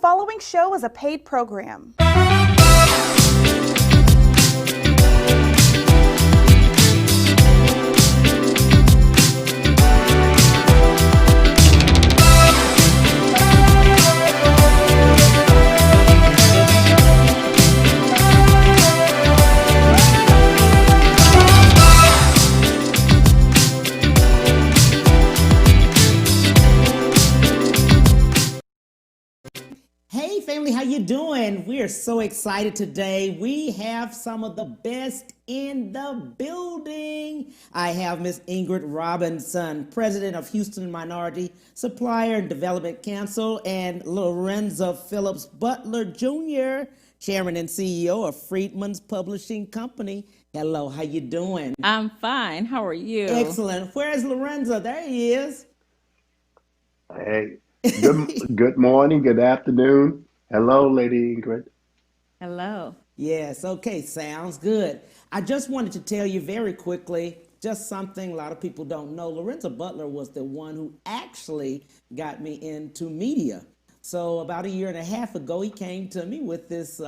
following show is a paid program. Hey family, how you doing? We are so excited today. We have some of the best in the building. I have Miss Ingrid Robinson, President of Houston Minority Supplier and Development Council, and Lorenza Butler Jr., Chairman and CEO of Freedmen's Publishing Company. Hello, how you doing? I'm fine. How are you? Excellent. Where's Lorenza? There he is. Hey, good morning, good afternoon. Hello, Lady Ingrid. Hello. Yes, okay, sounds good. I just wanted to tell you very quickly, just something a lot of people don't know. Lorenza Butler was the one who actually got me into media. So about a year and a half ago, he came to me with this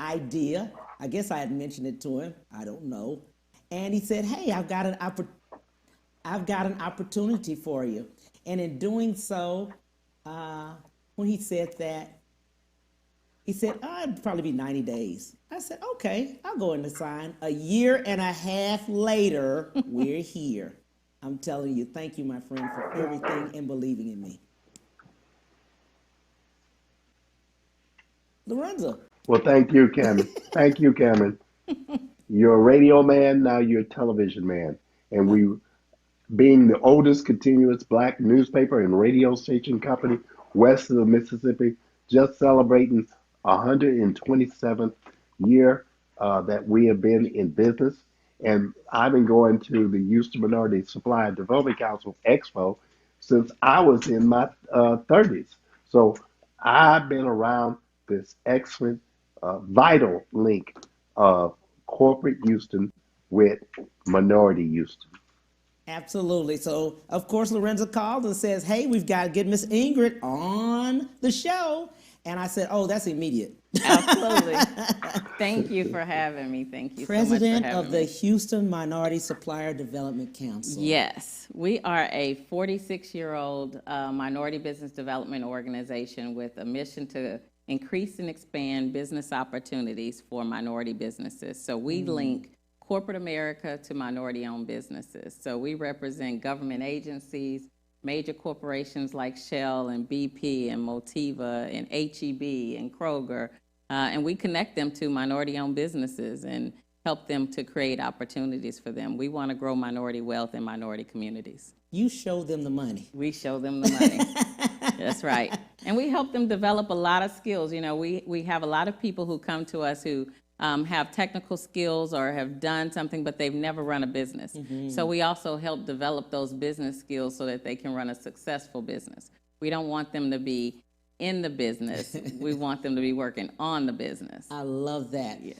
idea. I guess I had mentioned it to him. I don't know. And he said, hey, I've got an opportunity for you. And in doing so, when he said that, he said, oh, it'd probably be 90 days. I said, okay, I'll go in and sign. A year and a half later, we're here. I'm telling you, thank you, my friend, for everything and believing in me. Lorenza. Well, thank you, Cameron. Thank you, Cameron. You're a radio man, now you're a television man. And we, being the oldest continuous black newspaper and radio station company west of the Mississippi, just celebrating 127th year that we have been in business. And I've been going to the Houston Minority Supply and Development Council Expo since I was in my 30s. So I've been around this excellent, vital link of corporate Houston with minority Houston. Absolutely. So, of course, Lorenza called and says, hey, we've got to get Miss Ingrid on the show. And I said, oh, that's immediate. Absolutely. Thank you for having me. Thank you President so much for having of the me. Houston Minority Supplier Development Council. Yes, we are a 46-year-old minority business development organization with a mission to increase and expand business opportunities for minority businesses. So we link corporate America to minority-owned businesses. So we represent government agencies, major corporations like Shell and BP and Motiva and HEB and Kroger, and we connect them to minority-owned businesses and help them to create opportunities for them. We want to grow minority wealth in minority communities. You show them the money. We show them the money. That's right. And we help them develop a lot of skills. You know, we have a lot of people who come to us who have technical skills or have done something, but they've never run a business. So we also help develop those business skills so that they can run a successful business. We don't want them to be in the business. We want them to be working on the business. I love that. Yeah.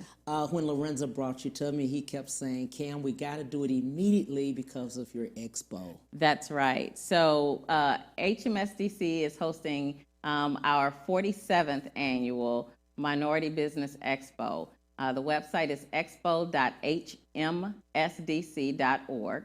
When Lorenza brought you to me, he kept saying, Cam, we got to do it immediately because of your expo. That's right. So HMSDC is hosting our 47th annual Minority Business Expo. The website is expo.hmsdc.org.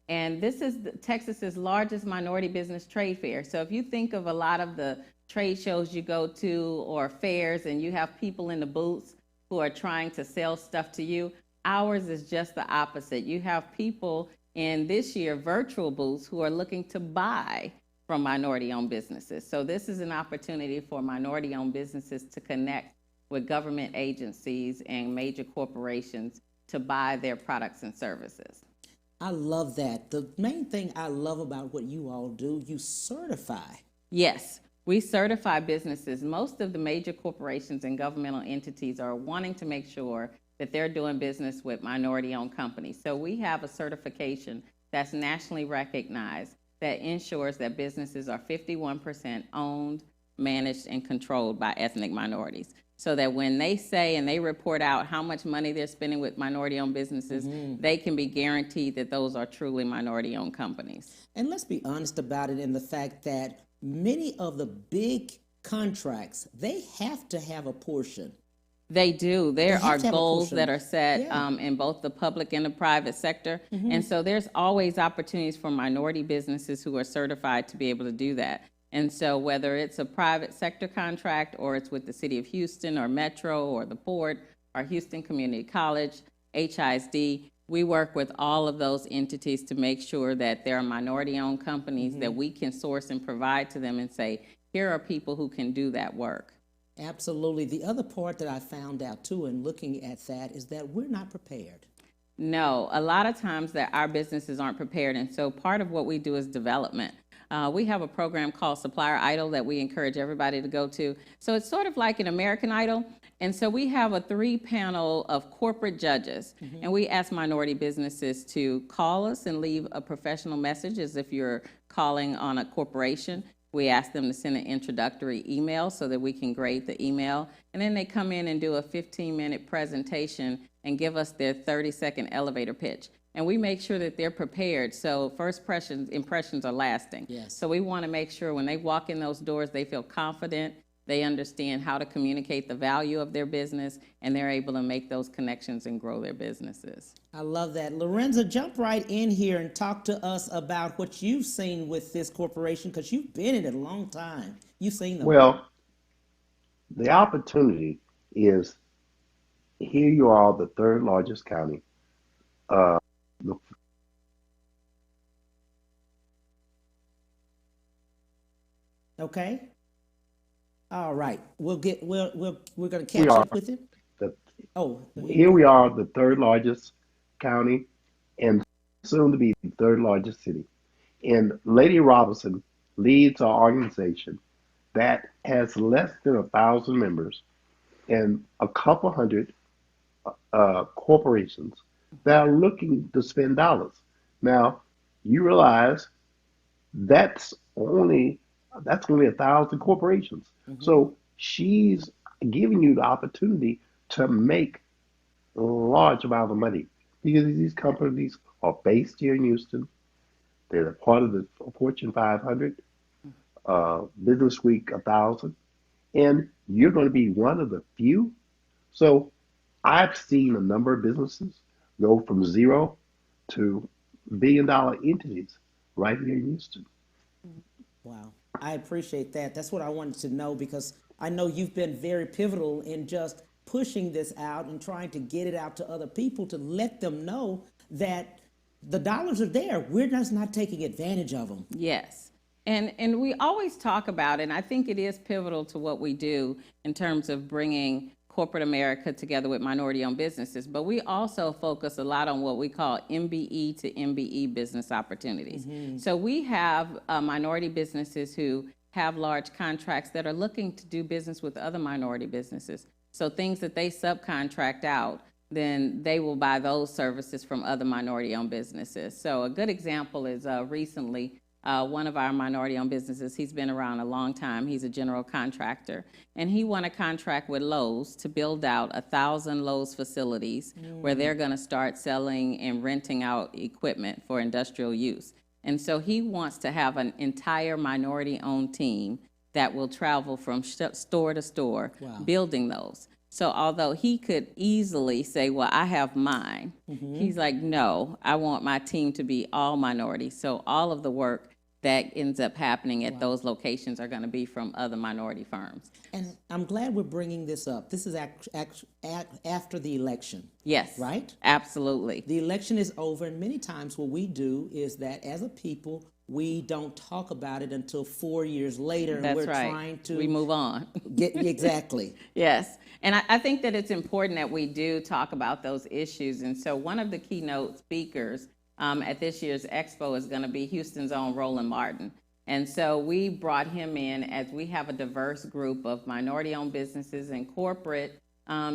And this is Texas's largest minority business trade fair. So if you think of a lot of the trade shows you go to or fairs and you have people in the booths who are trying to sell stuff to you, ours is just the opposite. You have people in this year virtual booths who are looking to buy from minority-owned businesses. So this is an opportunity for minority-owned businesses to connect with government agencies and major corporations to buy their products and services. I love that. The main thing I love about what you all do, you certify. Yes, we certify businesses. Most of the major corporations and governmental entities are wanting to make sure that they're doing business with minority-owned companies. So we have a certification that's nationally recognized that ensures that businesses are 51% owned, managed, and controlled by ethnic minorities. So that when they say and they report out how much money they're spending with minority-owned businesses, they can be guaranteed that those are truly minority-owned companies. And let's be honest about it in the fact that many of the big contracts, they have to have a portion. They do. There have are to have a goals portion. that are set Yeah. in both the public and the private sector. And so there's always opportunities for minority businesses who are certified to be able to do that. And so whether it's a private sector contract or it's with the city of Houston or Metro or the port or Houston Community College, HISD, we work with all of those entities to make sure that there are minority-owned companies that we can source and provide to them and say, here are people who can do that work. Absolutely. The other part that I found out too in looking at that is that we're not prepared. No, a lot of times that our businesses aren't prepared, and so part of what we do is development. We have a program called Supplier Idol that we encourage everybody to go to. So it's sort of like an American Idol, and so we have a 3-panel of corporate judges, and we ask minority businesses to call us and leave a professional message as if you're calling on a corporation. We ask them to send an introductory email so that we can grade the email. And then they come in and do a 15-minute presentation and give us their 30-second elevator pitch. And we make sure that they're prepared. So first impressions are lasting. Yes. So we want to make sure when they walk in those doors, they feel confident, they understand how to communicate the value of their business, and they're able to make those connections and grow their businesses. I love that. Lorenza, jump right in here and talk to us about what you've seen with this corporation, because you've been in it a long time. You've seen them. Well, the opportunity is here you are, the third largest county. The Okay. All right. We're going to We catch are up with it. the Oh, Here we are, the third largest county and soon to be the third largest city. And Lady Robinson leads our organization that has less than 1,000 members and a couple hundred corporations that are looking to spend dollars. Now, you realize that's only 1,000 corporations. So she's giving you the opportunity to make a large amount of money because these companies are based here in Houston. They're part of the Fortune 500, Business Week 1,000, and you're going to be one of the few. So I've seen a number of businesses go from zero to billion-dollar entities right here in Houston. wow. I appreciate that. That's what I wanted to know, because I know you've been very pivotal in just pushing this out and trying to get it out to other people to let them know that the dollars are there. We're just not taking advantage of them. Yes. And we always talk about, and I think it is pivotal to what we do in terms of bringing corporate America together with minority-owned businesses, but we also focus a lot on what we call MBE to MBE business opportunities. So we have minority businesses who have large contracts that are looking to do business with other minority businesses. So things that they subcontract out, then they will buy those services from other minority-owned businesses. So a good example is recently, one of our minority-owned businesses, he's been around a long time. He's a general contractor. And he won a contract with Lowe's to build out 1,000 Lowe's facilities where they're going to start selling and renting out equipment for industrial use. And so he wants to have an entire minority-owned team that will travel from store to store building those. So although he could easily say, well, I have mine, he's like, no, I want my team to be all minority. So all of the work that ends up happening at those locations are going to be from other minority firms. And I'm glad we're bringing this up. This is after the election. Yes. Right? Absolutely. The election is over, and many times what we do is that as a people, we don't talk about it until 4 years later, and That's we're right. trying to We move on. get exactly. Yes. And I think that it's important that we do talk about those issues. And so one of the keynote speakers at this year's expo is going to be Houston's own Roland Martin. And so we brought him in as we have a diverse group of minority-owned businesses and corporate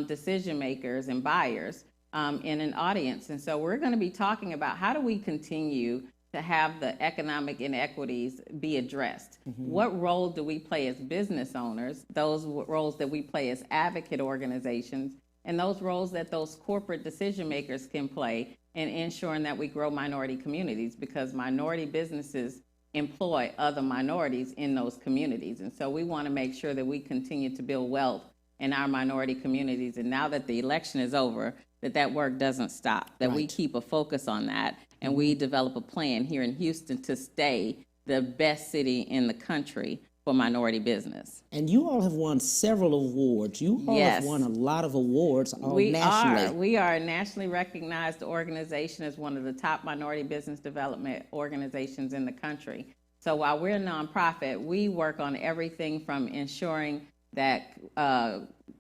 decision makers and buyers in an audience. And so we're going to be talking about how do we continue to have the economic inequities be addressed. What role do we play as business owners, those roles that we play as advocate organizations, and those roles that those corporate decision makers can play in ensuring that we grow minority communities, because minority businesses employ other minorities in those communities. And so we want to make sure that we continue to build wealth in our minority communities. And now that the election is over, that work doesn't stop, that we keep a focus on that, and we develop a plan here in Houston to stay the best city in the country for minority business. And you all have won several awards. You all have won a lot of awards nationally. We are a nationally recognized organization as one of the top minority business development organizations in the country. So while we're a nonprofit, we work on everything from ensuring that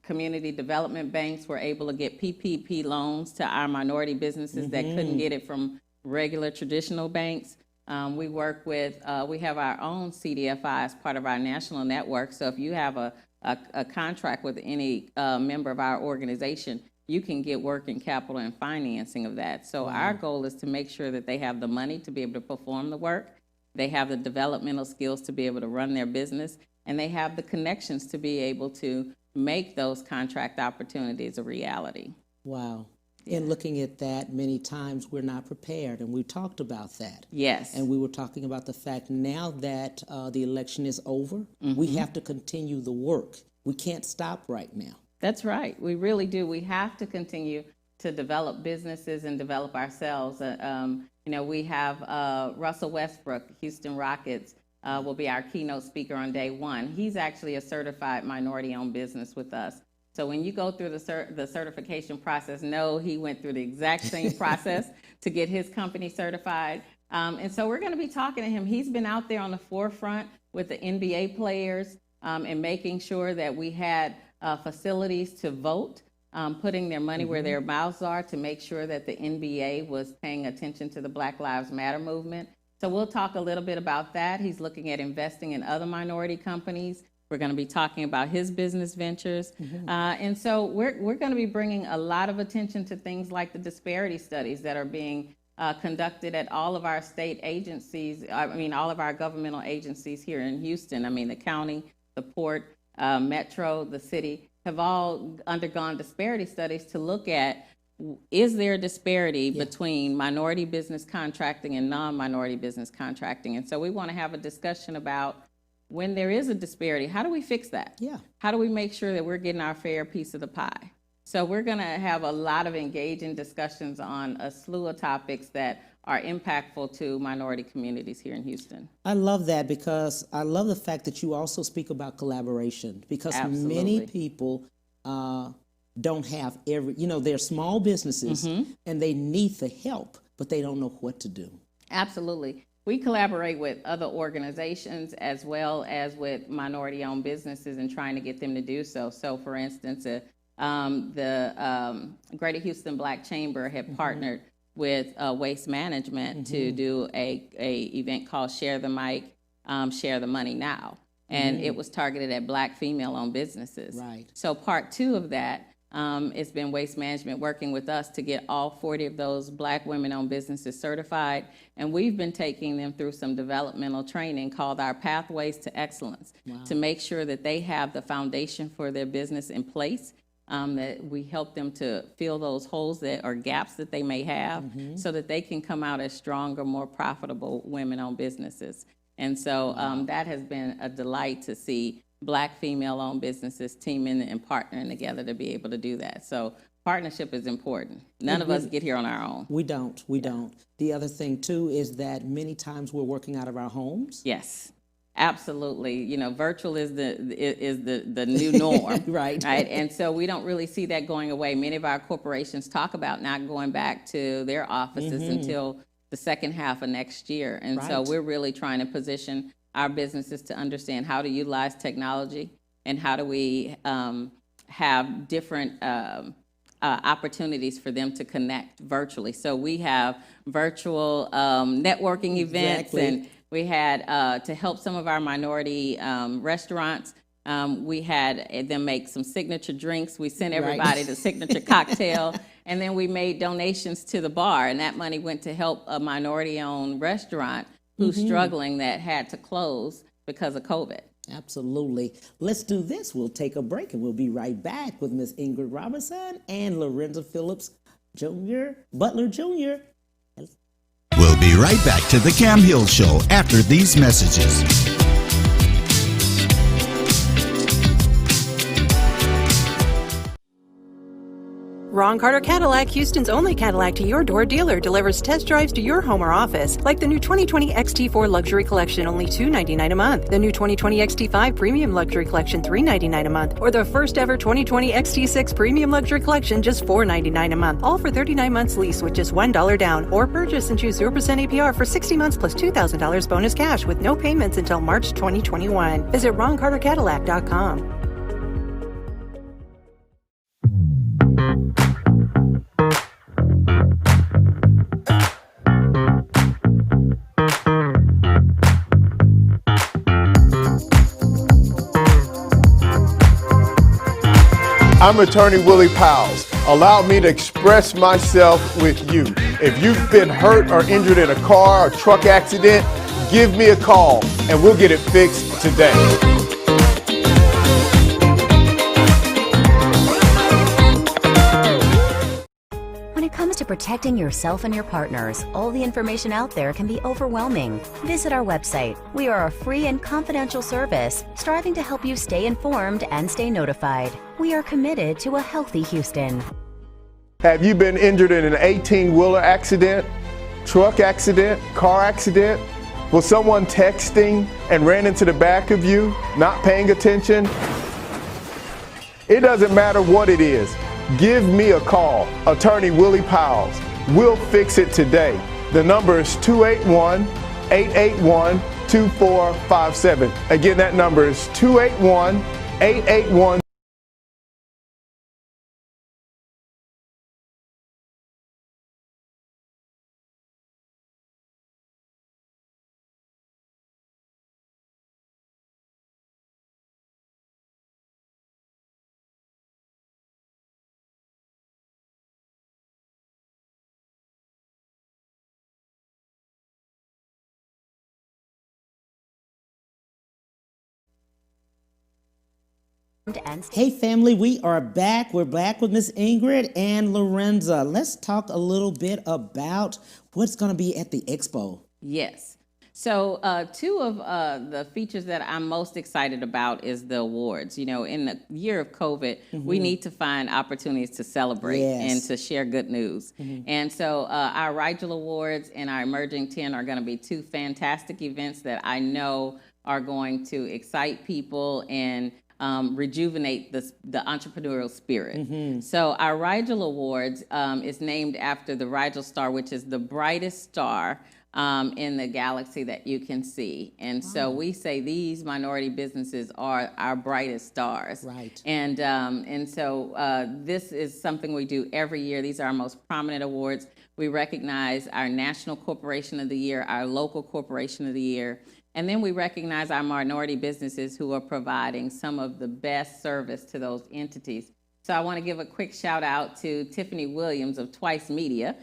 community development banks were able to get PPP loans to our minority businesses that couldn't get it from regular traditional banks. We work with, we have our own CDFI as part of our national network. So if you have a contract with any member of our organization, you can get working capital and financing of that. So our goal is to make sure that they have the money to be able to perform the work, they have the developmental skills to be able to run their business, and they have the connections to be able to make those contract opportunities a reality. Wow. In looking at that, many times we're not prepared, and we talked about that. Yes. And we were talking about the fact now that the election is over, we have to continue the work. We can't stop right now. That's right. We really do. We have to continue to develop businesses and develop ourselves. We have Russell Westbrook, Houston Rockets, will be our keynote speaker on day one. He's actually a certified minority-owned business with us. So when you go through the certification process, no, he went through the exact same process to get his company certified. And so we're going to be talking to him. He's been out there on the forefront with the NBA players and making sure that we had facilities to vote, putting their money where their mouths are to make sure that the NBA was paying attention to the Black Lives Matter movement. So we'll talk a little bit about that. He's looking at investing in other minority companies. We're going to be talking about his business ventures. And so we're going to be bringing a lot of attention to things like the disparity studies that are being conducted at all of our state agencies, all of our governmental agencies here in Houston. The county, the port, Metro, the city have all undergone disparity studies to look at, is there a disparity between minority business contracting and non-minority business contracting? And so we want to have a discussion about, when there is a disparity, how do we fix that? How do we make sure that we're getting our fair piece of the pie? So we're going to have a lot of engaging discussions on a slew of topics that are impactful to minority communities here in Houston. I love that, because I love the fact that you also speak about collaboration, because many people don't have they're small businesses and they need the help, but they don't know what to do. Absolutely. We collaborate with other organizations as well as with minority-owned businesses and trying to get them to do so. So, for instance, the Greater Houston Black Chamber had partnered with Waste Management to do a event called Share the Mic, Share the Money Now. And it was targeted at Black female-owned businesses. Right. So part two of that, it's been Waste Management working with us to get all 40 of those Black women-owned businesses certified. And we've been taking them through some developmental training called our Pathways to Excellence to make sure that they have the foundation for their business in place, that we help them to fill those holes or gaps that they may have so that they can come out as stronger, more profitable women-owned businesses. And so that has been a delight to see Black female-owned businesses teaming and partnering together to be able to do that. So partnership is important. None of us get here on our own. We don't. The other thing, too, is that many times we're working out of our homes. Yes, absolutely. Virtual is the new norm. Right. And so we don't really see that going away. Many of our corporations talk about not going back to their offices until the second half of next year. And so we're really trying to position our businesses to understand how to utilize technology and how do we have different opportunities for them to connect virtually. So we have virtual networking events, and we had to help some of our minority restaurants. We had them make some signature drinks. We sent everybody the signature cocktail, and then we made donations to the bar, and that money went to help a minority-owned restaurant who's struggling that had to close because of COVID. Absolutely. Let's do this. We'll take a break, and we'll be right back with Miss Ingrid Robinson and Lorenza Butler Jr. Well, be right back to the Cam Hill Show after these messages. Ron Carter Cadillac, Houston's only Cadillac to your door dealer, delivers test drives to your home or office, like the new 2020 XT4 Luxury Collection, only $299 a month. The new 2020 XT5 Premium Luxury Collection, $399 a month. Or the first ever 2020 XT6 Premium Luxury Collection, just $499 a month. All for 39 months lease with just $1 down. Or purchase and choose 0% APR for 60 months plus $2,000 bonus cash with no payments until March 2021. Visit RonCarterCadillac.com. I'm Attorney Willie Powles. Allow me to express myself with you. If you've been hurt or injured in a car or truck accident, give me a call and we'll get it fixed today. When it comes to protecting yourself and your partners, all the information out there can be overwhelming. Visit our website. We are a free and confidential service, striving to help you stay informed and stay notified. We are committed to a healthy Houston. Have you been injured in an 18-wheeler accident, truck accident, car accident? Was someone texting and ran into the back of you, not paying attention? It doesn't matter what it is. Give me a call, Attorney Willie Powles. We'll fix it today. The number is 281-881-2457. Again, that number is 281-881. Hey family, we are back. We're back with Miss Ingrid and Lorenza. Let's talk a little bit about what's going to be at the expo. Yes. So two of the features that I'm most excited about is the awards. You know, in the year of COVID, we need to find opportunities to celebrate and to share good news. And so our Rigel Awards and our Emerging 10 are going to be two fantastic events that I know are going to excite people and rejuvenate the entrepreneurial spirit. So our Rigel Awards is named after the Rigel star, which is the brightest star in the galaxy that you can see. And so we say these minority businesses are our brightest stars. Right. And so this is something we do every year. These are our most prominent awards. We recognize our National Corporation of the Year, our Local Corporation of the Year, and then we recognize our minority businesses who are providing some of the best service to those entities. So I want to give a quick shout out to Tiffany Williams of Twice Media.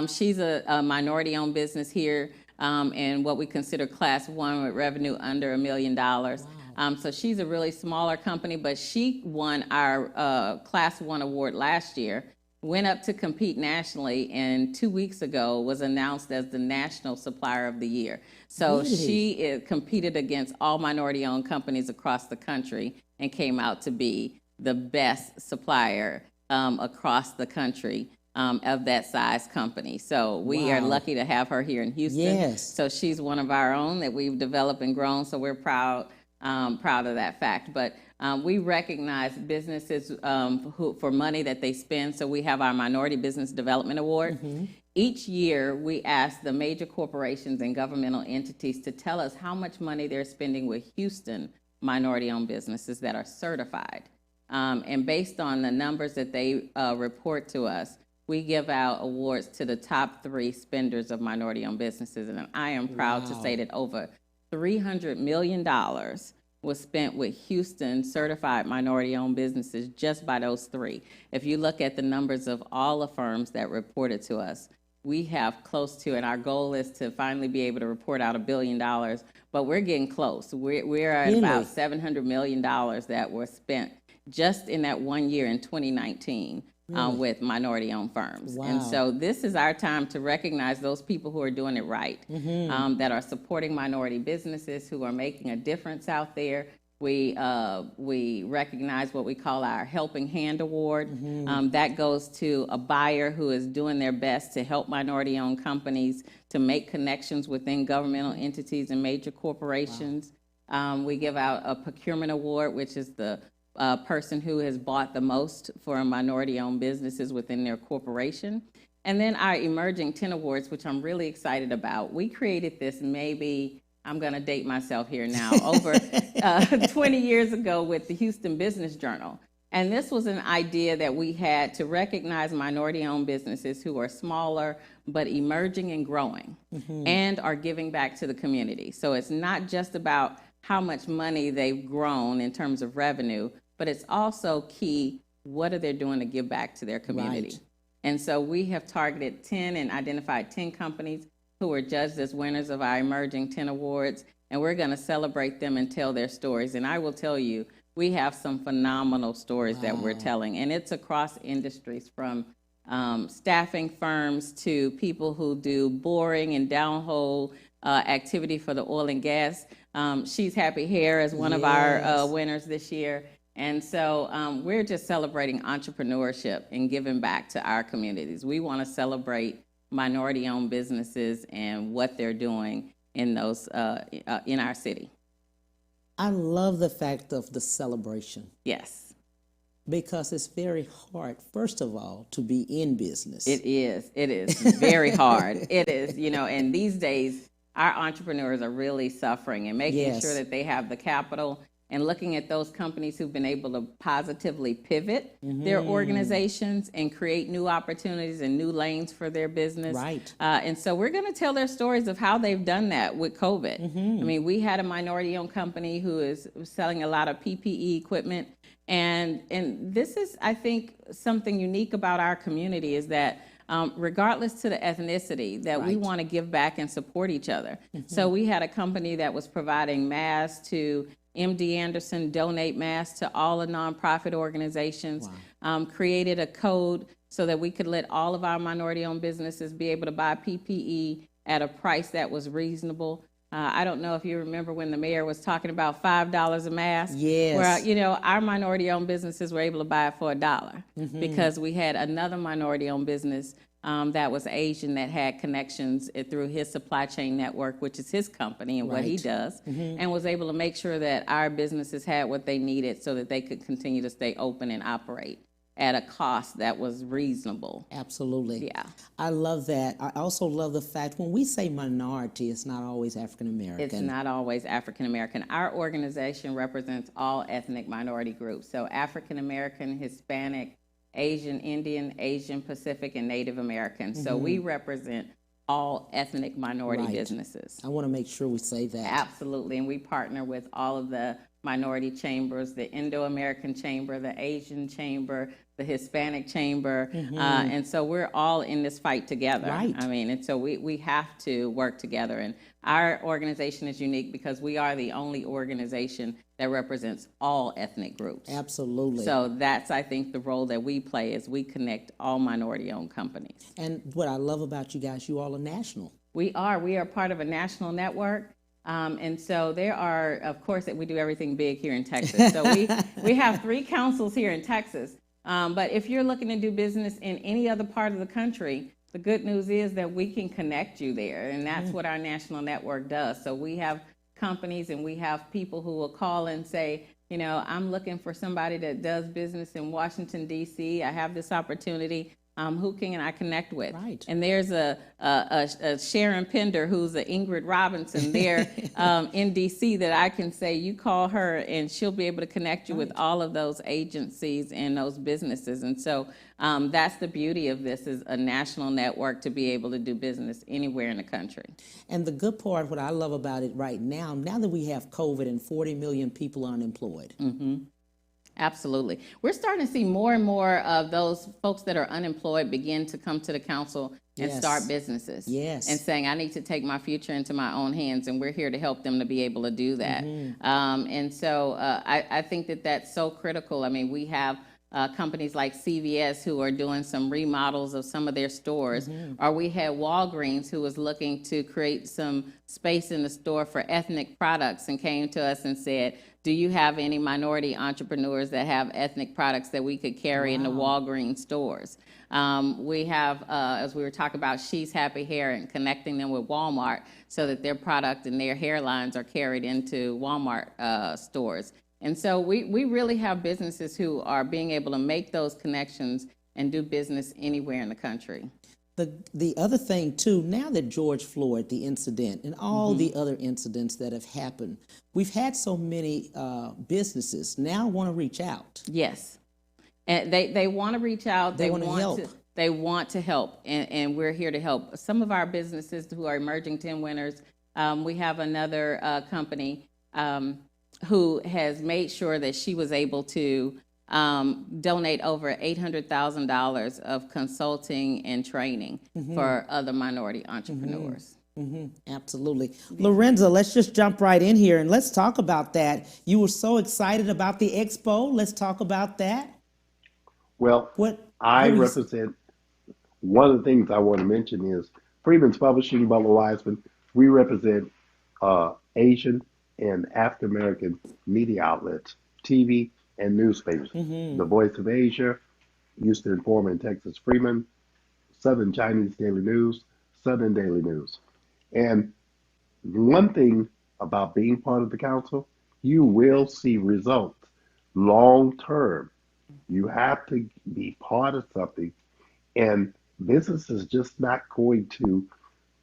She's a minority-owned business here in what we consider Class 1 with revenue under $1 million. So she's a really smaller company, but she won our Class 1 award last year, went up to compete nationally, and 2 weeks ago was announced as the National Supplier of the Year. So she competed against all minority-owned companies across the country and came out to be the best supplier across the country of that size company. So we are lucky to have her here in Houston. Yes. So she's one of our own that we've developed and grown, so we're proud of that fact. But we recognize businesses for money that they spend, so we have our Minority Business Development Award. Each year, we ask the major corporations and governmental entities to tell us how much money they're spending with Houston minority-owned businesses that are certified. And based on the numbers that they report to us, we give out awards to the top 3 spenders of minority-owned businesses. And I am proud to say that over $300 million was spent with Houston certified minority-owned businesses just by those 3. If you look at the numbers of all the firms that reported to us, we have close to, and our goal is to finally be able to report out $1 billion, but we're getting close. We're at about $700 million that were spent just in that 1 year in 2019 with minority-owned firms. Wow. And so this is our time to recognize those people who are doing it right, that are supporting minority businesses, who are making a difference out there. We recognize what we call our Helping Hand Award. That goes to a buyer who is doing their best to help minority-owned companies to make connections within governmental entities and major corporations. We give out a Procurement Award, which is the person who has bought the most for minority-owned businesses within their corporation. And then our Emerging 10 Awards, which I'm really excited about. We created this maybe, I'm going to date myself here now, over 20 years ago with the Houston Business Journal. And this was an idea that we had to recognize minority-owned businesses who are smaller but emerging and growing and are giving back to the community. So it's not just about how much money they've grown in terms of revenue, but it's also key, what are they doing to give back to their community? Right. And so we have targeted 10 and identified 10 companies who were judged as winners of our Emerging 10 Awards, and we're going to celebrate them and tell their stories. And I will tell you, we have some phenomenal stories that we're telling, and it's across industries, from staffing firms to people who do boring and downhole activity for the oil and gas. She's Happy Hair is one of our winners this year. And so we're just celebrating entrepreneurship and giving back to our communities. We want to celebrate minority-owned businesses and what they're doing in those in our city. I love the fact of the celebration. Yes. Because it's very hard, first of all, to be in business. It is very hard. It is, and these days, our entrepreneurs are really suffering and making sure that they have the capital, and looking at those companies who've been able to positively pivot their organizations and create new opportunities and new lanes for their business. Right. And so we're going to tell their stories of how they've done that with COVID. I mean, we had a minority-owned company who is selling a lot of PPE equipment. And this is, I think, something unique about our community, is that regardless to the ethnicity, that we want to give back and support each other. So we had a company that was providing masks to MD Anderson, Donate Masks to all the nonprofit organizations, created a code so that we could let all of our minority-owned businesses be able to buy PPE at a price that was reasonable. I don't know if you remember when the mayor was talking about $5 a mask. Yes. Where, our minority-owned businesses were able to buy it for $1 because we had another minority-owned business that was Asian that had connections through his supply chain network, which is his company and what he does, and was able to make sure that our businesses had what they needed so that they could continue to stay open and operate at a cost that was reasonable. Absolutely. Yeah. I love that. I also love the fact when we say minority, it's not always African American. It's not always African American. Our organization represents all ethnic minority groups. So African American, Hispanic, Asian, Indian, Asian Pacific, and Native American. So we represent all ethnic minority businesses. I want to make sure we say that. Absolutely. And we partner with all of the minority chambers, the Indo-American Chamber, the Asian Chamber, the Hispanic Chamber. And so we're all in this fight together. Right. I mean, and so we have to work together. And our organization is unique because we are the only organization that represents all ethnic groups. Absolutely. So that's, I think, the role that we play, is we connect all minority-owned companies. And what I love about you guys, you all are national. We are part of a national network. And so there are, of course, that we do everything big here in Texas. So we have 3 councils here in Texas. But if you're looking to do business in any other part of the country, the good news is that we can connect you there. And that's what our national network does. So we have companies and we have people who will call and say, I'm looking for somebody that does business in Washington, D.C. I have this opportunity. Who can I connect with? Right. And there's a Sharon Pender, who's a Ingrid Robinson there in D.C. that I can say, you call her and she'll be able to connect you with all of those agencies and those businesses. And so that's the beauty of this, is a national network to be able to do business anywhere in the country. And the good part, what I love about it right now that we have COVID and 40 million people unemployed. Absolutely. We're starting to see more and more of those folks that are unemployed begin to come to the council and start businesses. Yes. And saying, I need to take my future into my own hands, and we're here to help them to be able to do that. And so I think that that's so critical. I mean, we have companies like CVS who are doing some remodels of some of their stores, or we had Walgreens who was looking to create some space in the store for ethnic products and came to us and said, do you have any minority entrepreneurs that have ethnic products that we could carry in the Walgreens stores? We have, as we were talking about, She's Happy Hair and connecting them with Walmart so that their product and their hairlines are carried into Walmart stores. And so we really have businesses who are being able to make those connections and do business anywhere in the country. The other thing too, now that George Floyd, the incident, and all the other incidents that have happened, we've had so many businesses now want to reach out. Yes, and they want to reach out. They want to help. They want to help, and we're here to help. Some of our businesses who are emerging 10 winners, we have another company who has made sure that she was able to donate over $800,000 of consulting and training for other minority entrepreneurs. Absolutely. Lorenza, let's just jump right in here and let's talk about that. You were so excited about the expo. Let's talk about that. Well, I represent, one of the things I want to mention is Freeman's Publishing, Butler Wiseman. We represent Asian and African American media outlets, TV and newspapers. The Voice of Asia, Houston Informer and Texas Freemen, Southern Chinese Daily News, Southern Daily News. And one thing about being part of the council, you will see results long term. You have to be part of something, and business is just not going to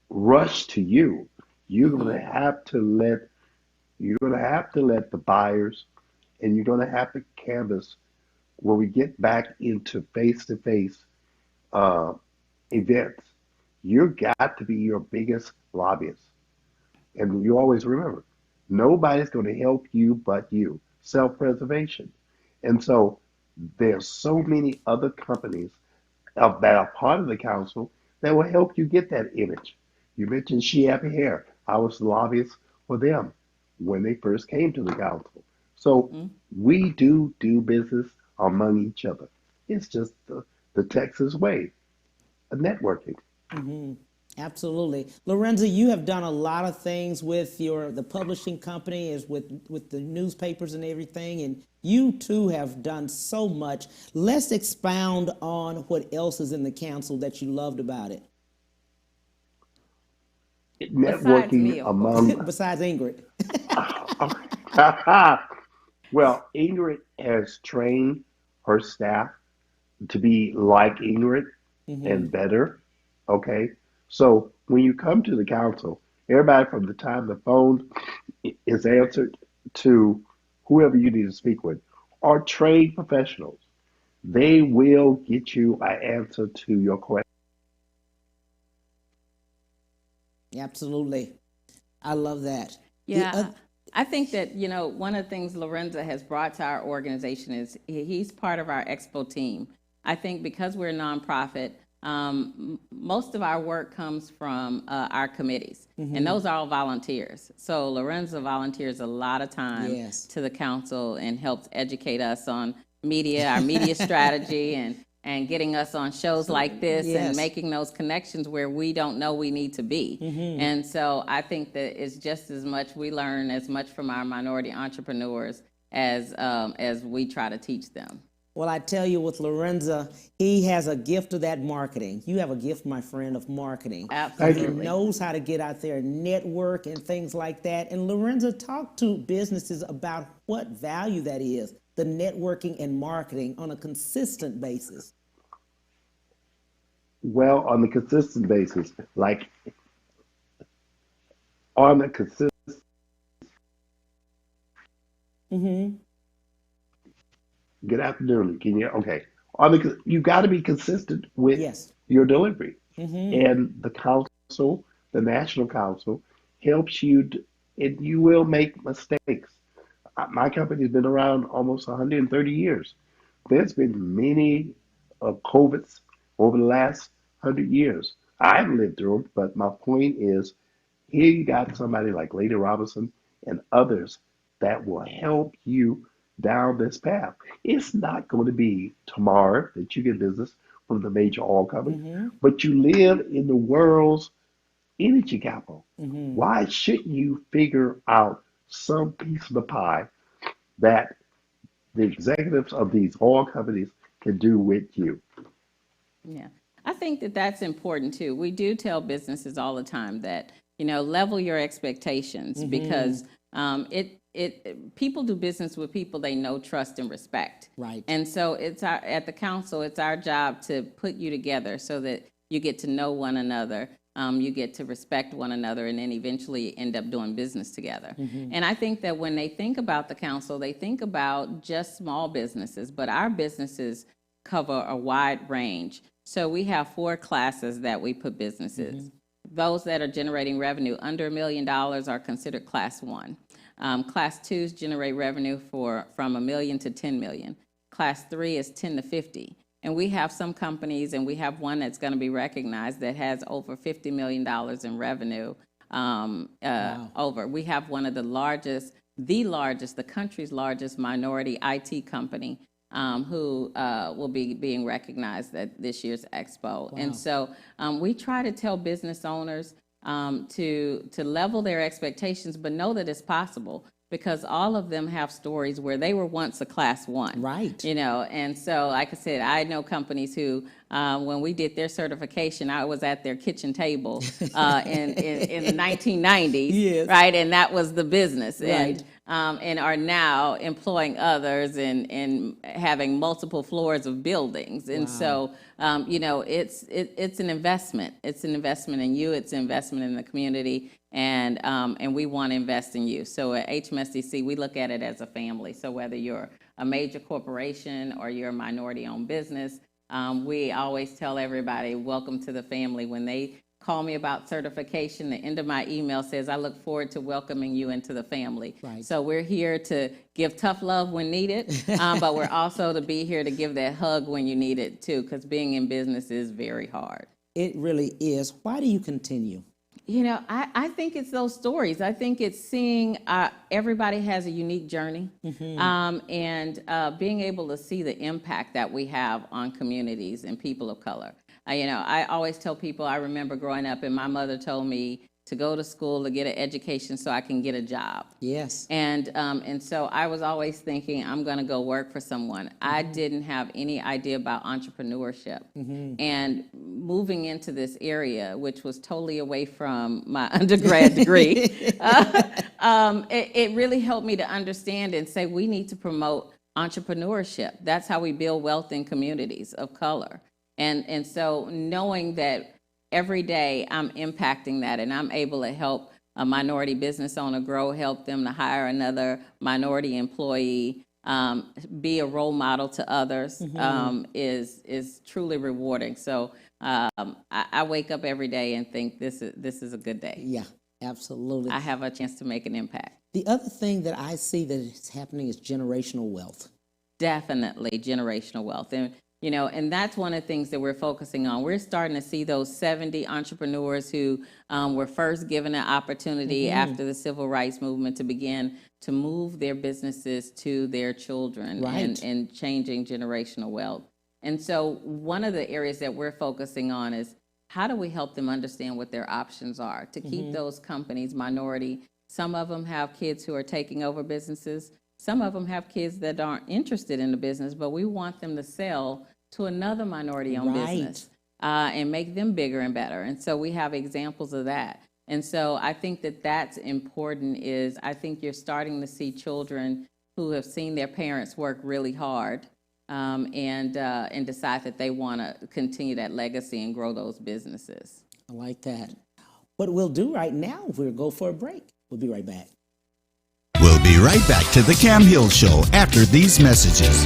rush to you. You're going to have to let the buyers, and you're going to have to canvas when we get back into face-to-face events. You've got to be your biggest lobbyist. And you always remember, nobody's going to help you but you. Self-preservation. And so there's so many other companies that are part of the council that will help you get that image. You mentioned She Happy Hair. I was the lobbyist for them when they first came to the council. So we do business among each other. It's just the Texas way of networking. Absolutely. Lorenza, you have done a lot of things with the publishing company, is with the newspapers and everything, and you too have done so much. Let's expound on what else is in the council that you loved about it. Networking among besides Ingrid. Well, Ingrid has trained her staff to be like Ingrid and better. Okay. So when you come to the council, everybody from the time the phone is answered to whoever you need to speak with are trained professionals. They will get you an answer to your question. Absolutely. I love that. Yeah. I think that, one of the things Lorenza has brought to our organization is he's part of our expo team. I think because we're a nonprofit, most of our work comes from our committees, and those are all volunteers. So Lorenza volunteers a lot of time to the council and helps educate us on media, our media strategy, and getting us on shows like this and making those connections where we don't know we need to be. And so I think that it's just as much, we learn as much from our minority entrepreneurs as we try to teach them. Well, I tell you, with Lorenza, he has a gift of that marketing. You have a gift, my friend, of marketing. Absolutely. He knows how to get out there and network and things like that. And Lorenza, talk to businesses about what value that is, the networking and marketing on a consistent basis. Well, on the consistent basis, like on the consistent. Good afternoon. Can you? Okay. You got to be consistent with your delivery, and the council, the national council, helps you. And you will make mistakes. My company's been around almost 130 years. There's been many COVIDs over the last 100 years. I haven't lived through them, but my point is, here you got somebody like Lady Robinson and others that will help you down this path. It's not going to be tomorrow that you get business from the major oil companies, but you live in the world's energy capital. Why shouldn't you figure out some piece of the pie that the executives of these oil companies can do with you? Yeah, I think that that's important too. We do tell businesses all the time that, level your expectations because people do business with people they know, trust, and respect. Right. And so at the council, it's our job to put you together so that you get to know one another. You get to respect one another, and then eventually end up doing business together. And I think that when they think about the council, they think about just small businesses, but our businesses cover a wide range. So we have 4 classes that we put businesses. Those that are generating revenue under $1 million are considered class 1. Class 2s generate revenue from $1 million to $10 million. Class 3 is 10 to 50. And we have some companies, and we have one that's going to be recognized that has over $50 million in revenue. We have one of the country's largest minority IT company who will be being recognized at this year's expo. Wow. And so we try to tell business owners to level their expectations, but know that it's possible, because all of them have stories where they were once a class 1. Right. And so, like I said, I know companies who, when we did their certification, I was at their kitchen table in the 1990s, yes. Right? And that was the business. Right. And are now employing others and having multiple floors of buildings. And so, it's an investment. It's an investment in you. It's an investment in the community. And we want to invest in you. So at HMSDC, we look at it as a family. So whether you're a major corporation or you're a minority-owned business, we always tell everybody, welcome to the family. When they call me about certification, the end of my email says, I look forward to welcoming you into the family. Right. So we're here to give tough love when needed, but we're also to be here to give that hug when you need it too, because being in business is very hard. It really is. Why do you continue? I think it's those stories. I think it's seeing everybody has a unique journey, and being able to see the impact that we have on communities and people of color. I always tell people, I remember growing up and my mother told me to go to school to get an education so I can get a job. Yes. And so I was always thinking, I'm going to go work for someone. I didn't have any idea about entrepreneurship. And moving into this area, which was totally away from my undergrad degree, it really helped me to understand and say, we need to promote entrepreneurship. That's how we build wealth in communities of color. And so knowing that every day I'm impacting that and I'm able to help a minority business owner grow, help them to hire another minority employee, be a role model to others, is truly rewarding. So I wake up every day and think this is a good day. Yeah, absolutely. I have a chance to make an impact. The other thing that I see that is happening is generational wealth. Definitely generational wealth. And that's one of the things that we're focusing on. We're starting to see those 70 entrepreneurs who were first given an opportunity after the civil rights movement to begin to move their businesses to their children, right, and changing generational wealth. And so one of the areas that we're focusing on is how do we help them understand what their options are to keep those companies minority. Some of them have kids who are taking over businesses. Some of them have kids that aren't interested in the business, but we want them to sell to another minority-owned business and make them bigger and better. And so we have examples of that. And so I think that that's important. I think you're starting to see children who have seen their parents work really hard and decide that they want to continue that legacy and grow those businesses. I like that. What we'll do right now, we'll go for a break. We'll be right back. We'll be right back to the Cam Hill Show after these messages.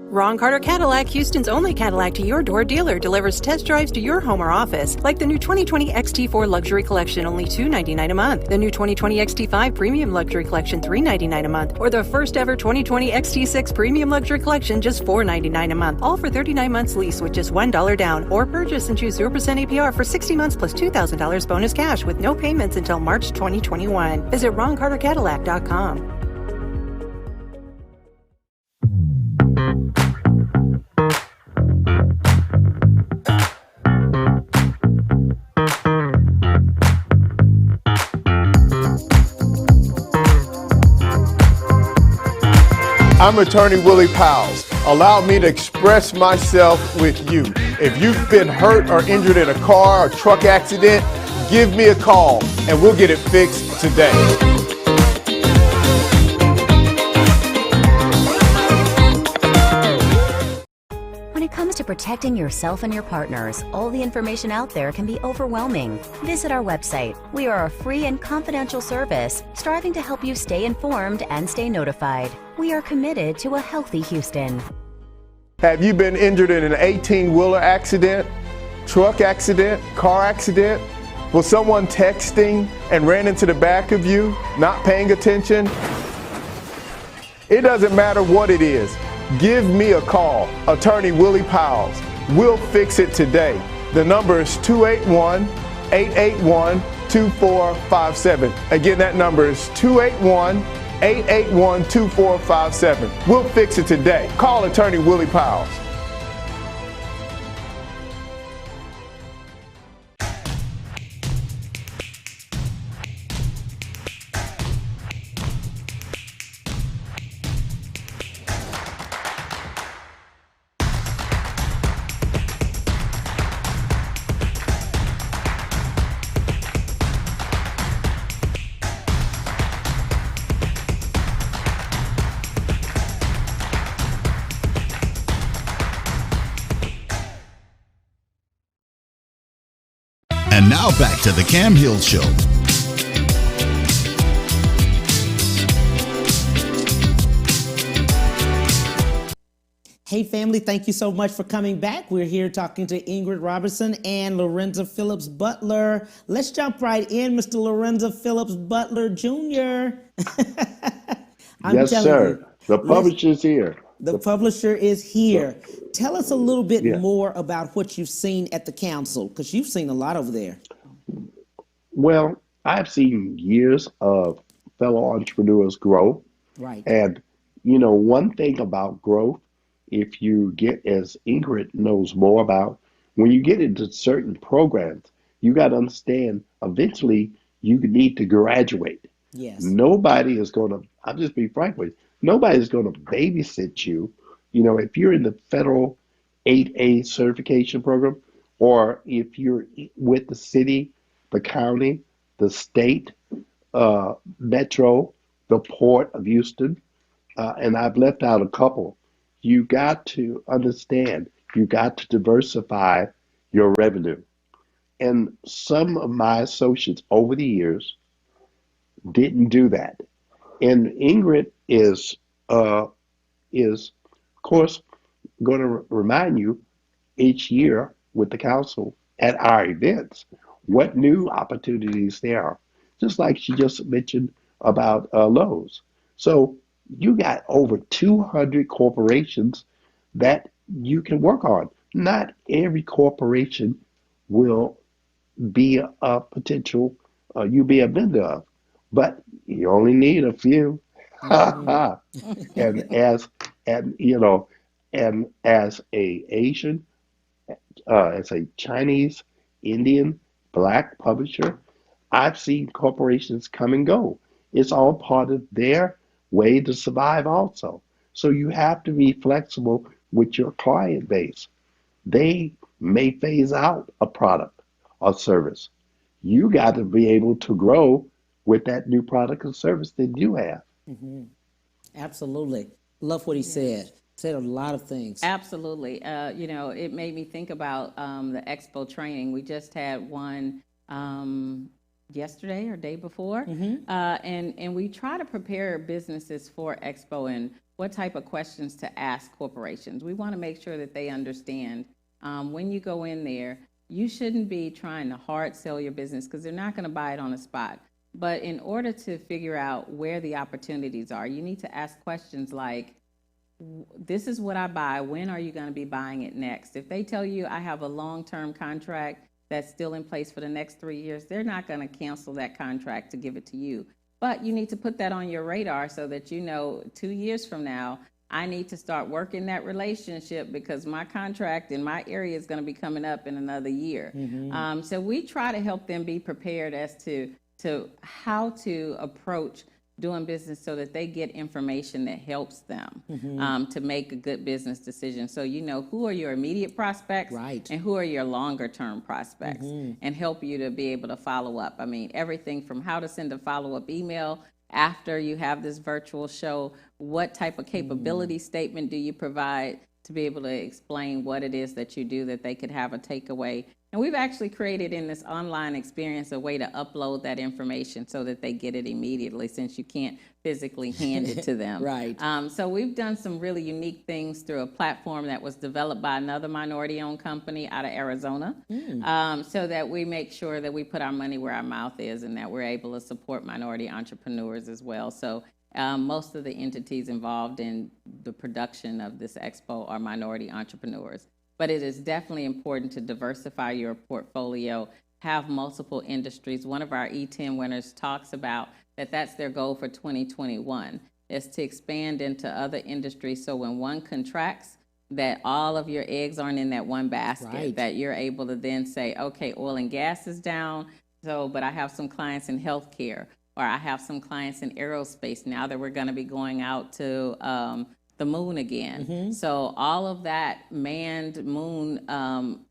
Ron Carter Cadillac, Houston's only Cadillac to your door dealer, delivers test drives to your home or office, like the new 2020 XT4 Luxury Collection, only $299 a month. The new 2020 XT5 Premium Luxury Collection, $399 a month. Or the first ever 2020 XT6 Premium Luxury Collection, just $499 a month. All for 39 months lease with just $1 down. Or purchase and choose 0% APR for 60 months plus $2,000 bonus cash with no payments until March 2021. Visit RonCarterCadillac.com. I'm Attorney Willie Powles. Allow me to express myself with you. If you've been hurt or injured in a car or truck accident, give me a call and we'll get it fixed today. When it comes to protecting yourself and your partners, all the information out there can be overwhelming. Visit our website. We are a free and confidential service striving to help you stay informed and stay notified. We are committed to a healthy Houston. Have you been injured in an 18-wheeler accident, truck accident, car accident? Was someone texting and ran into the back of you, not paying attention? It doesn't matter what it is. Give me a call, Attorney Willie Powles. We'll fix it today. The number is 281-881-2457. Again, that number is 281-881-2457. We'll fix it today. Call Attorney Willie Powles. And now back to the Cam Hill Show. Hey family, thank you so much for coming back. We're here talking to Ingrid Robertson and Lorenza Phillips Butler. Let's jump right in, Mr. Lorenza Phillips Butler Jr. Yes, sir. The publisher's here. The publisher is here. Tell us a little bit more about what you've seen at the council, because you've seen a lot over there. Well, I've seen years of fellow entrepreneurs grow. Right. And, you know, one thing about growth, if you get, as Ingrid knows more about, when you get into certain programs, you got to understand eventually you need to graduate. Yes. Nobody is going to, I'll just be frank with you, nobody's going to babysit you. You know, if you're in the federal 8A certification program, or if you're with the city, the county, the state, metro, the port of Houston, and I've left out a couple, you got to understand, you got to diversify your revenue. And some of my associates over the years didn't do that. And Ingrid is of course, going to remind you each year with the council at our events what new opportunities there are. Just like she just mentioned about Lowe's. So you got over 200 corporations that you can work on. Not every corporation will be a potential you be a vendor of, but you only need a few. and as a Asian, as a Chinese, Indian, Black publisher, I've seen corporations come and go. It's all part of their way to survive also. So you have to be flexible with your client base. They may phase out a product or service. You got to be able to grow with that new product or service that you have. Mm-hmm. Absolutely. Love what he said. Said a lot of things. Absolutely. You know, it made me think about the expo training. We just had one yesterday or day before, and we try to prepare businesses for expo. And what type of questions to ask corporations. We want to make sure that they understand when you go in there, you shouldn't be trying to hard sell your business because they're not going to buy it on the spot. But in order to figure out where the opportunities are, you need to ask questions like, this is what I buy. When are you going to be buying it next? If they tell you I have a long-term contract that's still in place for the next 3 years, they're not going to cancel that contract to give it to you. But you need to put that on your radar so that you know 2 years from now, I need to start working that relationship because my contract in my area is going to be coming up in another year. So we try to help them be prepared as to how to approach doing business so that they get information that helps them to make a good business decision. So you know who are your immediate prospects and who are your longer term prospects and help you to be able to follow up. I mean, everything from how to send a follow-up email after you have this virtual show, what type of capability statement do you provide to be able to explain what it is that you do that they could have a takeaway. And we've actually created in this online experience a way to upload that information so that they get it immediately since you can't physically hand it to them. So we've done some really unique things through a platform that was developed by another minority-owned company out of Arizona so that we make sure that we put our money where our mouth is and that we're able to support minority entrepreneurs as well. So most of the entities involved in the production of this expo are minority entrepreneurs. But it is definitely important to diversify your portfolio, have multiple industries. One of our E10 winners talks about that's their goal for 2021, is to expand into other industries so when one contracts, that all of your eggs aren't in that one basket, that you're able to then say, okay, oil and gas is down, but I have some clients in healthcare, or I have some clients in aerospace now that we're going to be going out to the moon again. So all of that manned moon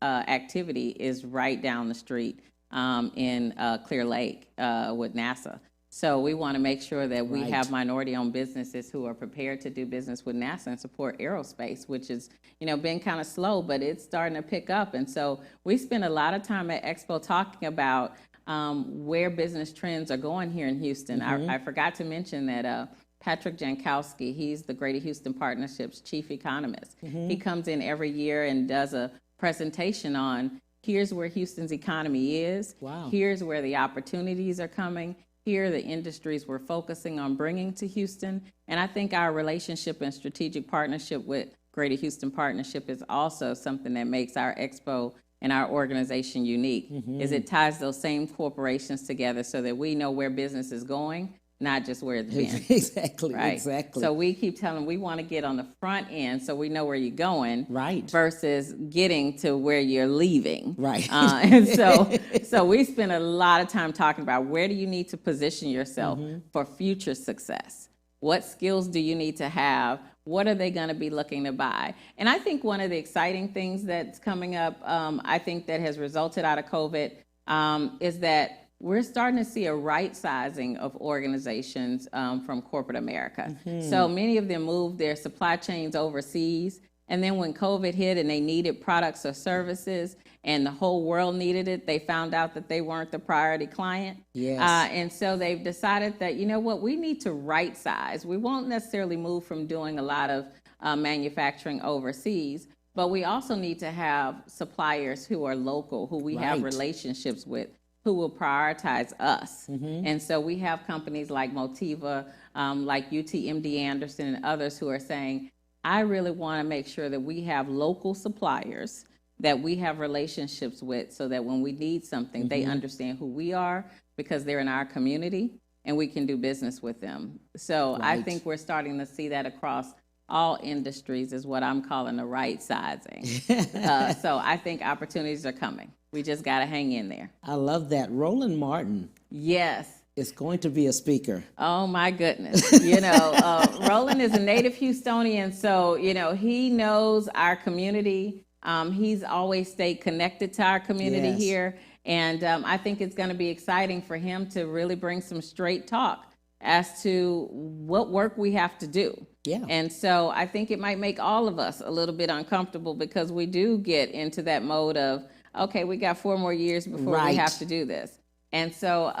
activity is right down the street in Clear Lake with NASA. So we want to make sure that we have minority-owned businesses who are prepared to do business with NASA and support aerospace, which is, been kind of slow, but it's starting to pick up. And so we spend a lot of time at Expo talking about where business trends are going here in Houston. I forgot to mention that Patrick Jankowski, he's the Greater Houston Partnership's chief economist. He comes in every year and does a presentation on here's where Houston's economy is, here's where the opportunities are coming, here are the industries we're focusing on bringing to Houston. And I think our relationship and strategic partnership with Greater Houston Partnership is also something that makes our expo and our organization unique, is it ties those same corporations together so that we know where business is going, not just where it's been. Exactly. So we keep telling them we want to get on the front end so we know where you're going versus getting to where you're leaving. And so we spend a lot of time talking about where do you need to position yourself for future success? What skills do you need to have? What are they going to be looking to buy? And I think one of the exciting things that's coming up, I think that has resulted out of COVID is that we're starting to see a right sizing of organizations from corporate America. So many of them moved their supply chains overseas. And then when COVID hit and they needed products or services and the whole world needed it, they found out that they weren't the priority client. And so they've decided that, you know what, we need to right size. We won't necessarily move from doing a lot of manufacturing overseas, but we also need to have suppliers who are local, who we have relationships with, who will prioritize us. And so we have companies like Motiva, like UTMD Anderson and others who are saying, I really want to make sure that we have local suppliers that we have relationships with so that when we need something, they understand who we are because they're in our community and we can do business with them. So I think we're starting to see that across all industries is what I'm calling the right sizing. So I think opportunities are coming. We just got to hang in there. I love that. Roland Martin. Yes. Is going to be a speaker. Oh my goodness. Roland is a native Houstonian, so, he knows our community. He's always stayed connected to our community here. And I think it's going to be exciting for him to really bring some straight talk as to what work we have to do. And so I think it might make all of us a little bit uncomfortable because we do get into that mode of, okay, we got 4 more years before we have to do this. And so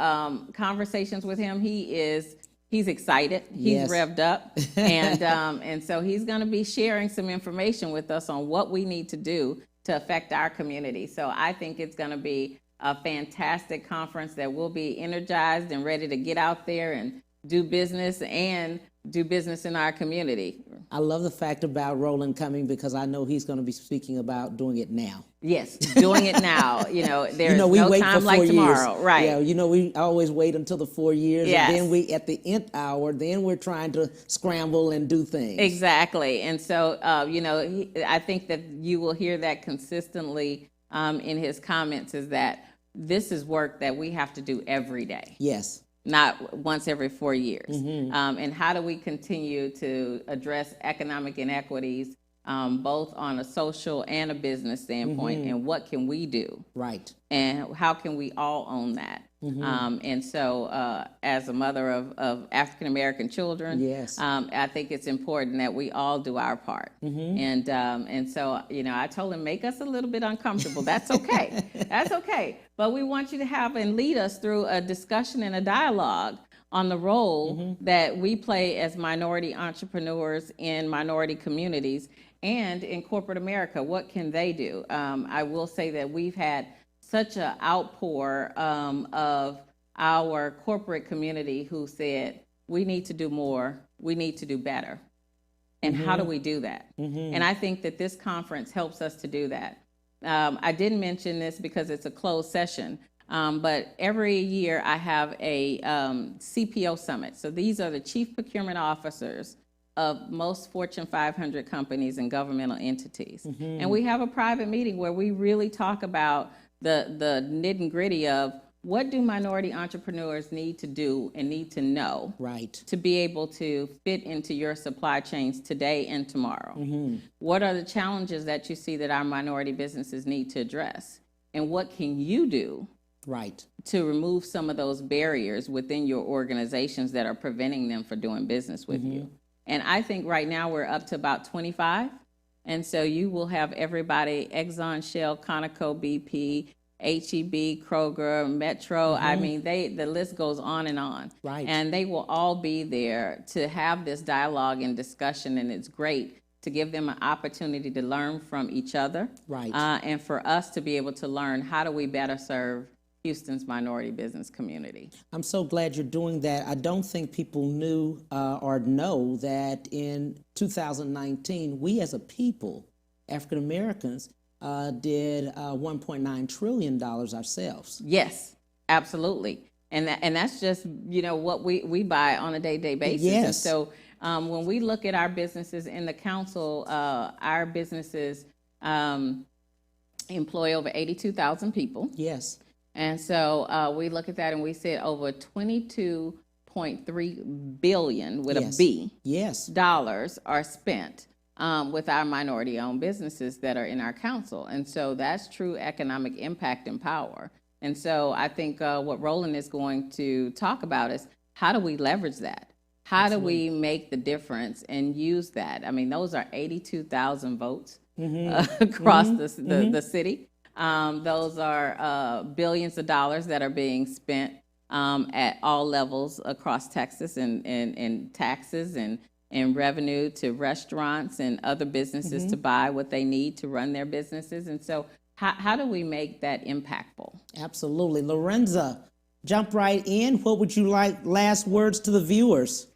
conversations with him, he is He's excited. He's Yes. revved up, and so he's going to be sharing some information with us on what we need to do to affect our community. So I think it's going to be a fantastic conference that will be energized and ready to get out there and do business in our community. I love the fact about Roland coming because I know he's going to be speaking about doing it now. Yes, doing it now. There's we no wait time for like 4 tomorrow. years. Right. Yeah, we always wait until the 4 years, Yes. and then we at the nth hour, then we're trying to scramble and do things. Exactly. And so, I think that you will hear that consistently in his comments, is that this is work that we have to do every day. Yes. Not once every 4 years. And how do we continue to address economic inequities, both on a social and a business standpoint, and what can we do? Right. And how can we all own that? And so, as a mother of African-American children, Yes. I think it's important that we all do our part. And so, I told him, make us a little bit uncomfortable. That's okay. That's okay. But we want you to have and lead us through a discussion and a dialogue on the role that we play as minority entrepreneurs in minority communities and in corporate America. What can they do? I will say that we've had such an outpour of our corporate community who said, we need to do more, we need to do better. And how do we do that? And I think that this conference helps us to do that. I didn't mention this because it's a closed session, but every year I have a CPO summit. So these are the chief procurement officers of most Fortune 500 companies and governmental entities. And we have a private meeting where we really talk about the nitty and gritty of what do minority entrepreneurs need to do and need to know to be able to fit into your supply chains today and tomorrow? What are the challenges that you see that our minority businesses need to address? And what can you do to remove some of those barriers within your organizations that are preventing them from doing business with you? And I think right now we're up to about 25. And so you will have everybody, Exxon, Shell, Conoco, BP, HEB, Kroger, Metro. I mean, the list goes on and on. And they will all be there to have this dialogue and discussion. And it's great to give them an opportunity to learn from each other. And for us to be able to learn how do we better serve Houston's minority business community. I'm so glad you're doing that. I don't think people knew or know that in 2019, we as a people, African Americans, did $1.9 trillion ourselves. Yes, absolutely. And that's just, what we buy on a day-to-day basis. Yes. And so when we look at our businesses in the council, our businesses employ over 82,000 people. Yes. And so we look at that and we said over $22.3 billion with a B dollars are spent with our minority-owned businesses that are in our council. And so that's true economic impact and power. And so I think what Roland is going to talk about is how do we leverage that? How do we make the difference and use that? I mean, those are 82,000 votes across the city. Those are billions of dollars that are being spent at all levels across Texas in taxes and revenue to restaurants and other businesses to buy what they need to run their businesses. And so how do we make that impactful? Absolutely. Lorenza, jump right in. What would you like last words to the viewers?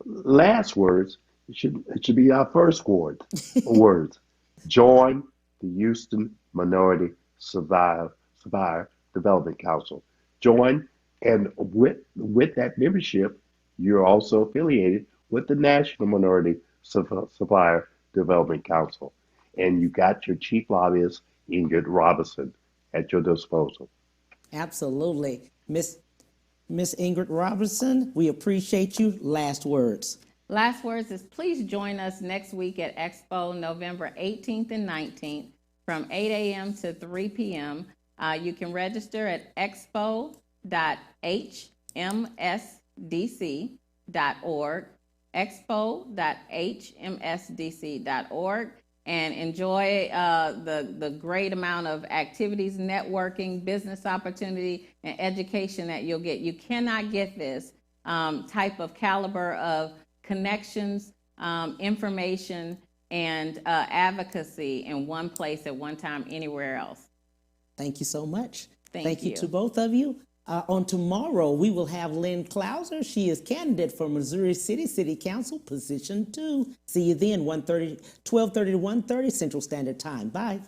Last words, it should be our first words. Join the Houston Minority Supplier Development Council. Join, and with that membership, you're also affiliated with the National Minority Supplier Development Council. And you got your chief lobbyist, Ingrid Robinson, at your disposal. Absolutely. Miss Ingrid Robinson, we appreciate you. Last words. Last words is please join us next week at Expo, November 18th and 19th from 8 a.m. to 3 p.m. You can register at expo.hmsdc.org, expo.hmsdc.org, and enjoy the great amount of activities, networking, business opportunity, and education that you'll get. You cannot get this type of caliber of connections, information, and advocacy in one place at one time anywhere else. Thank you so much. Thank you. To both of you. On tomorrow, we will have Lynn Clauser. She is candidate for Missouri City Council, position 2. See you then, 12:30 to 1:30 Central Standard Time. Bye.